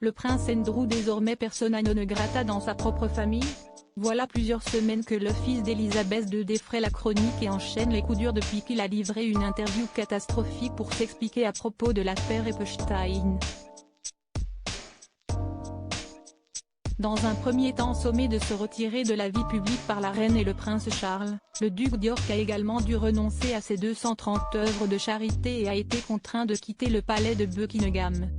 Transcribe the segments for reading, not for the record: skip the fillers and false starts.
Le prince Andrew désormais persona non grata dans sa propre famille? Voilà plusieurs semaines que le fils d'Elisabeth II défraie la chronique et enchaîne les coups durs depuis qu'il a livré une interview catastrophique pour s'expliquer à propos de l'affaire Epstein. Dans un premier temps sommé de se retirer de la vie publique par la reine et le prince Charles, le duc d'York a également dû renoncer à ses 230 œuvres de charité et a été contraint de quitter le palais de Buckingham.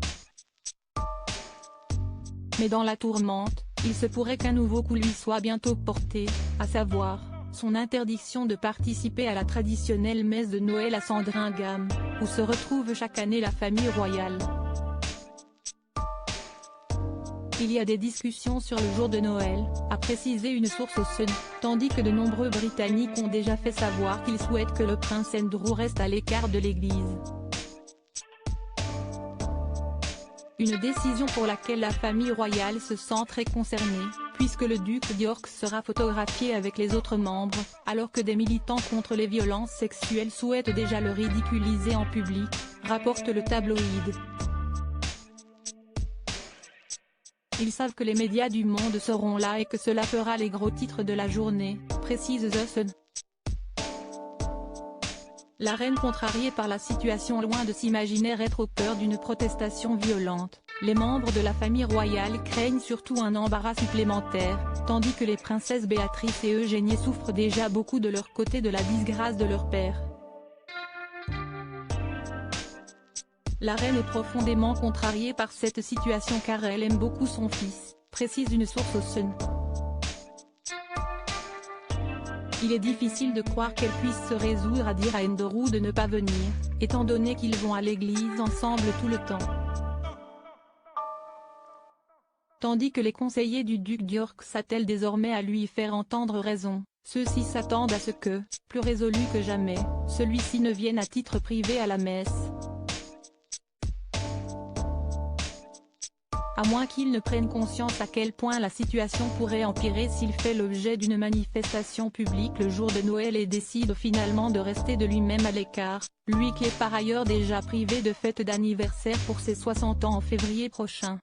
Mais dans la tourmente, il se pourrait qu'un nouveau coup lui soit bientôt porté, à savoir, son interdiction de participer à la traditionnelle messe de Noël à Sandringham, où se retrouve chaque année la famille royale. Il y a des discussions sur le jour de Noël, a précisé une source au Sun, tandis que de nombreux Britanniques ont déjà fait savoir qu'ils souhaitent que le prince Andrew reste à l'écart de l'église. Une décision pour laquelle la famille royale se sent très concernée, puisque le duc d'York sera photographié avec les autres membres, alors que des militants contre les violences sexuelles souhaitent déjà le ridiculiser en public, rapporte le tabloïd. Ils savent que les médias du monde seront là et que cela fera les gros titres de la journée, précise The Sun. La reine contrariée par la situation loin de s'imaginer être au cœur d'une protestation violente, les membres de la famille royale craignent surtout un embarras supplémentaire, tandis que les princesses Béatrice et Eugénie souffrent déjà beaucoup de leur côté de la disgrâce de leur père. La reine est profondément contrariée par cette situation car elle aime beaucoup son fils, précise une source au Sun. Il est difficile de croire qu'elle puisse se résoudre à dire à Andrew de ne pas venir, étant donné qu'ils vont à l'église ensemble tout le temps. Tandis que les conseillers du duc d'York s'attellent désormais à lui faire entendre raison, ceux-ci s'attendent à ce que, plus résolu que jamais, celui-ci ne vienne à titre privé à la messe. À moins qu'il ne prenne conscience à quel point la situation pourrait empirer s'il fait l'objet d'une manifestation publique le jour de Noël et décide finalement de rester de lui-même à l'écart, lui qui est par ailleurs déjà privé de fête d'anniversaire pour ses 60 ans en février prochain.